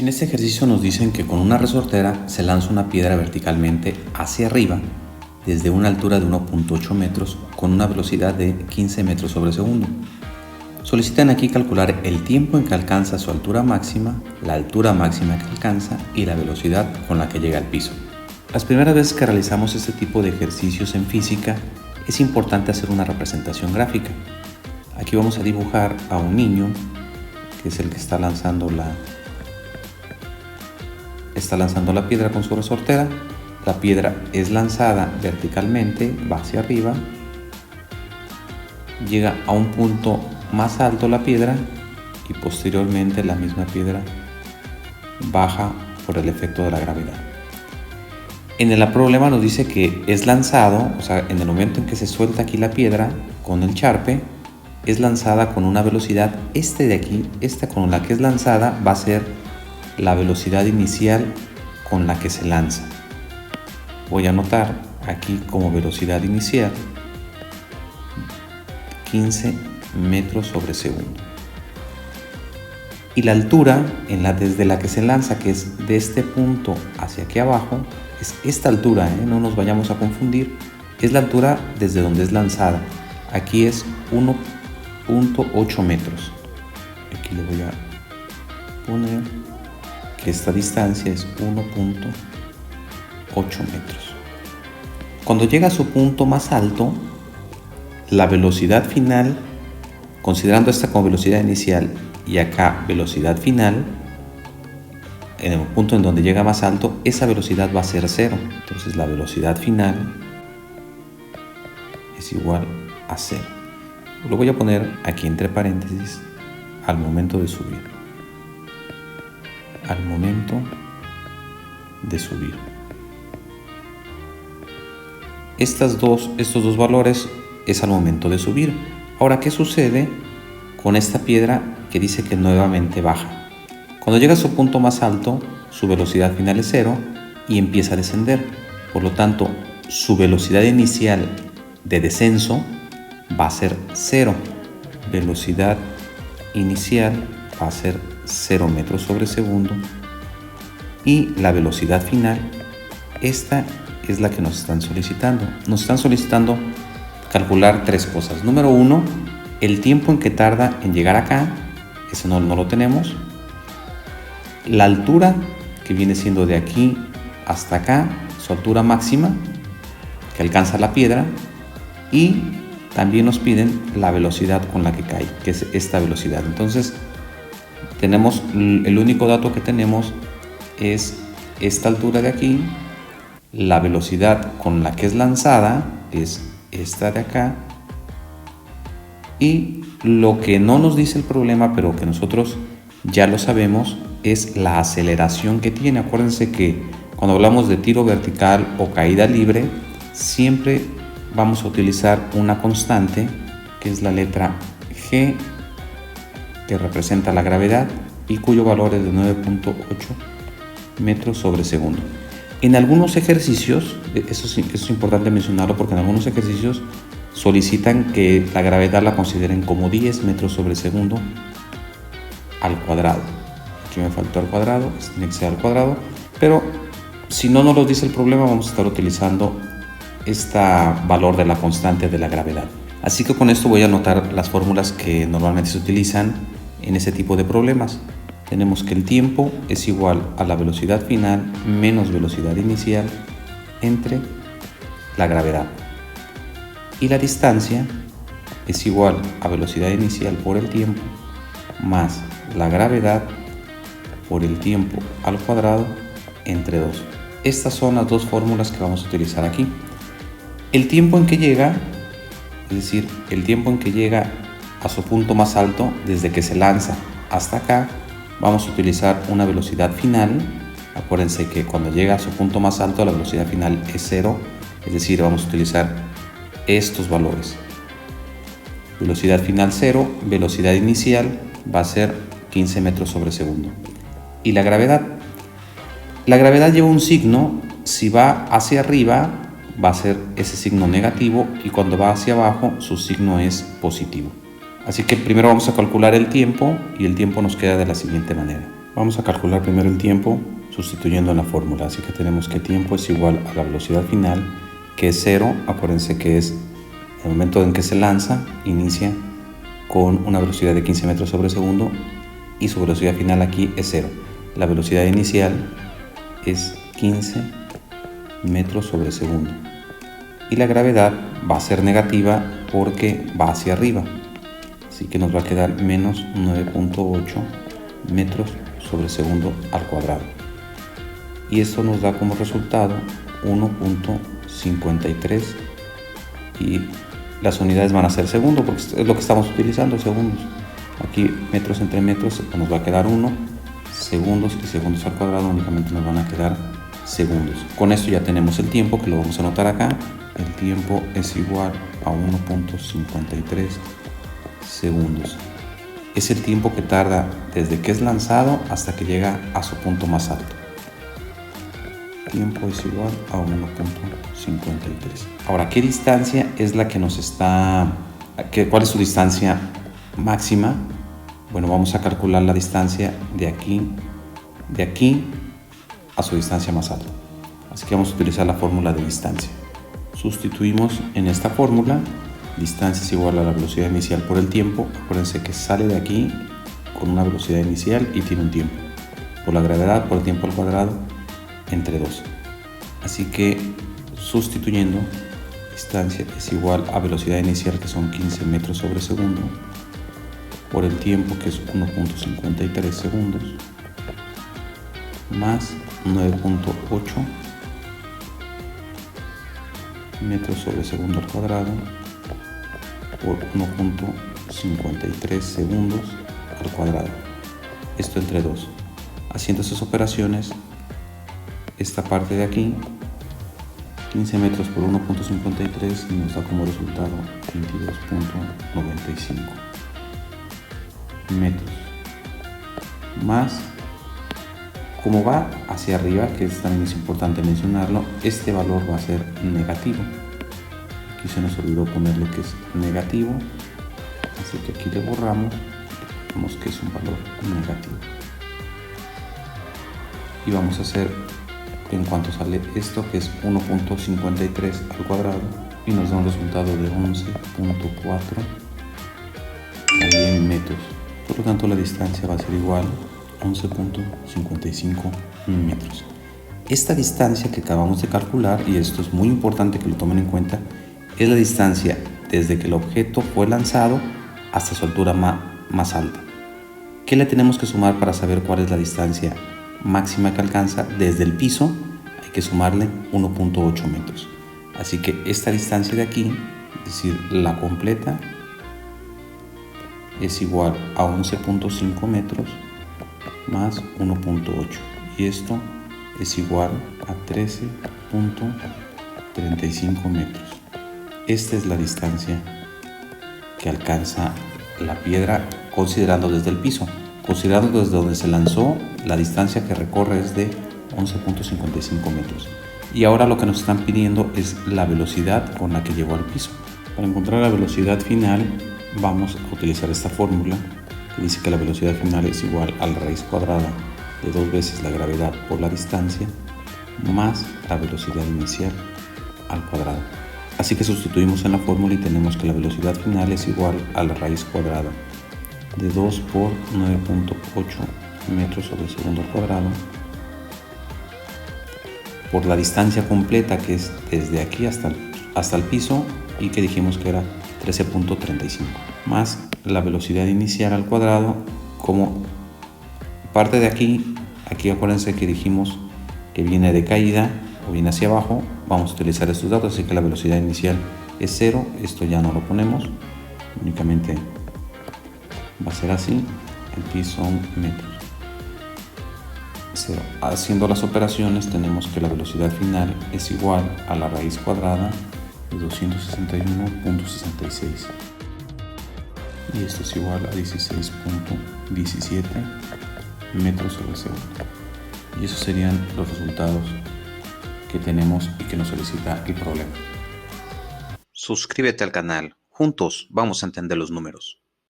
En este ejercicio nos dicen que con una resortera se lanza una piedra verticalmente hacia arriba desde una altura de 1.8 metros con una velocidad de 15 metros sobre segundo. Solicitan aquí calcular el tiempo en que alcanza su altura máxima, la altura máxima que alcanza y la velocidad con la que llega al piso. Las primeras veces que realizamos este tipo de ejercicios en física es importante hacer una representación gráfica. Aquí vamos a dibujar a un niño que es el que está lanzando la piedra con su resortera. La piedra es lanzada verticalmente, va hacia arriba, llega a un punto más alto la piedra y posteriormente la misma piedra baja por el efecto de la gravedad. En el problema nos dice que es lanzado, o sea, en el momento en que se suelta aquí la piedra con el charpe, es lanzada con una velocidad, de aquí, esta con la que es lanzada va a ser la velocidad inicial con la que se lanza. Voy a anotar aquí como velocidad inicial 15 metros sobre segundo. Y la altura desde la que se lanza, que es de este punto hacia aquí abajo, es esta altura, no nos vayamos a confundir, es la altura desde donde es lanzada. Aquí es 1.8 metros. Aquí le voy a poner que esta distancia es 1.8 metros. Cuando llega a su punto más alto, la velocidad final, considerando esta como velocidad inicial y acá velocidad final, en el punto en donde llega más alto, esa velocidad va a ser 0. Entonces la velocidad final es igual a 0. Lo voy a poner aquí entre paréntesis al momento de subir. Al momento de subir. Estos dos valores es al momento de subir. Ahora, ¿qué sucede con esta piedra que dice que nuevamente baja? Cuando llega a su punto más alto, su velocidad final es 0 y empieza a descender. Por lo tanto, su velocidad inicial de descenso va a ser 0. Velocidad inicial va a ser 0 metros sobre segundo. Y la velocidad final, esta es la que nos están solicitando. Nos están solicitando calcular 3 cosas. Número 1, el tiempo en que tarda en llegar acá, eso no lo tenemos. La altura, que viene siendo de aquí hasta acá, su altura máxima que alcanza la piedra, y también nos piden la velocidad con la que cae, que es esta velocidad. Entonces, el único dato que tenemos es esta altura de aquí, la velocidad con la que es lanzada es esta de acá, y lo que no nos dice el problema, pero que nosotros ya lo sabemos, es la aceleración que tiene. Acuérdense que cuando hablamos de tiro vertical o caída libre, siempre vamos a utilizar una constante, que es la letra G, que representa la gravedad y cuyo valor es de 9.8 metros sobre segundo. En algunos ejercicios, eso es importante mencionarlo, porque en algunos ejercicios solicitan que la gravedad la consideren como 10 metros sobre segundo al cuadrado. Aquí me faltó al cuadrado, tiene que ser al cuadrado, pero si no nos lo dice el problema, vamos a estar utilizando este valor de la constante de la gravedad. Así que con esto voy a anotar las fórmulas que normalmente se utilizan en ese tipo de problemas. Tenemos que el tiempo es igual a la velocidad final menos velocidad inicial entre la gravedad. Y la distancia es igual a velocidad inicial por el tiempo más la gravedad por el tiempo al cuadrado entre 2. Estas son las dos fórmulas que vamos a utilizar aquí. El tiempo en que llega, es decir, el tiempo en que llega a su punto más alto desde que se lanza hasta acá, vamos a utilizar una velocidad final. Acuérdense que cuando llega a su punto más alto la velocidad final es 0, es decir, vamos a utilizar estos valores. Velocidad final 0, velocidad inicial va a ser 15 metros sobre segundo. Y la gravedad. La gravedad lleva un signo. Si va hacia arriba va a ser ese signo negativo, y cuando va hacia abajo su signo es positivo. Así que primero vamos a calcular el tiempo, y el tiempo nos queda de la siguiente manera. Vamos a calcular primero el tiempo sustituyendo en la fórmula, así que tenemos que tiempo es igual a la velocidad final, que es 0. Acuérdense que es el momento en que se lanza, inicia con una velocidad de 15 metros sobre segundo y su velocidad final aquí es 0. La velocidad inicial es 15 metros sobre segundo y la gravedad va a ser negativa porque va hacia arriba, así que nos va a quedar menos 9.8 metros sobre segundo al cuadrado, y esto nos da como resultado 1.53, y las unidades van a ser segundo porque es lo que estamos utilizando, segundos. Aquí metros entre metros nos va a quedar 1, segundos y segundos al cuadrado únicamente nos van a quedar segundos. Con esto ya tenemos el tiempo, que lo vamos a anotar acá. El tiempo es igual a 1.53 segundos. Es el tiempo que tarda desde que es lanzado hasta que llega a su punto más alto. Tiempo es igual a 1.53. Ahora, ¿qué distancia es la que nos está... ¿Cuál es su distancia máxima? Bueno, vamos a calcular la distancia de aquí a su distancia más alta. Así que vamos a utilizar la fórmula de distancia. Sustituimos en esta fórmula. Distancia es igual a la velocidad inicial por el tiempo. Acuérdense que sale de aquí con una velocidad inicial y tiene un tiempo. Por la gravedad, por el tiempo al cuadrado, entre 2. Así que sustituyendo, distancia es igual a velocidad inicial, que son 15 metros sobre segundo, por el tiempo, que es 1.53 segundos, más 9.8 metros sobre segundo al cuadrado por 1.53 segundos al cuadrado. Esto entre 2. Haciendo esas operaciones, esta parte de aquí, 15 metros por 1.53, nos da como resultado 22.95 metros. Más, como va hacia arriba, que también es importante mencionarlo, este valor va a ser negativo. Aquí se nos olvidó ponerle que es negativo, así que aquí le borramos, vemos que es un valor negativo. Y vamos a hacer, en cuanto sale esto, que es 1.53 al cuadrado, y nos da un resultado de 11.4 también metros. Por lo tanto, la distancia va a ser igual a 11.55 metros. Esta distancia que acabamos de calcular, y esto es muy importante que lo tomen en cuenta, es la distancia desde que el objeto fue lanzado hasta su altura más alta. ¿Qué le tenemos que sumar para saber cuál es la distancia máxima que alcanza? Desde el piso hay que sumarle 1.8 metros. Así que esta distancia de aquí, es decir, la completa, es igual a 11.5 metros más 1.8, y esto es igual a 13.35 metros. Esta es la distancia que alcanza la piedra considerando desde el piso. Considerando desde donde se lanzó, la distancia que recorre es de 11.55 metros. Y ahora lo que nos están pidiendo es la velocidad con la que llegó al piso. Para encontrar la velocidad final, vamos a utilizar esta fórmula que dice que la velocidad final es igual a la raíz cuadrada de 2 veces la gravedad por la distancia más la velocidad inicial al cuadrado. Así que sustituimos en la fórmula y tenemos que la velocidad final es igual a la raíz cuadrada de 2 por 9.8 metros sobre segundo al cuadrado por la distancia completa, que es desde aquí hasta el piso, y que dijimos que era 13.35, más la velocidad inicial al cuadrado. Como parte de aquí acuérdense que dijimos que viene de caída o viene hacia abajo, vamos a utilizar estos datos, así que la velocidad inicial es 0, esto ya no lo ponemos, únicamente va a ser así, aquí son metros. 0. Haciendo las operaciones tenemos que la velocidad final es igual a la raíz cuadrada de 261.66, y esto es igual a 16.17 metros sobre segundo. Y esos serían los resultados que tenemos y que nos solicita el problema. Suscríbete al canal. Juntos vamos a entender los números.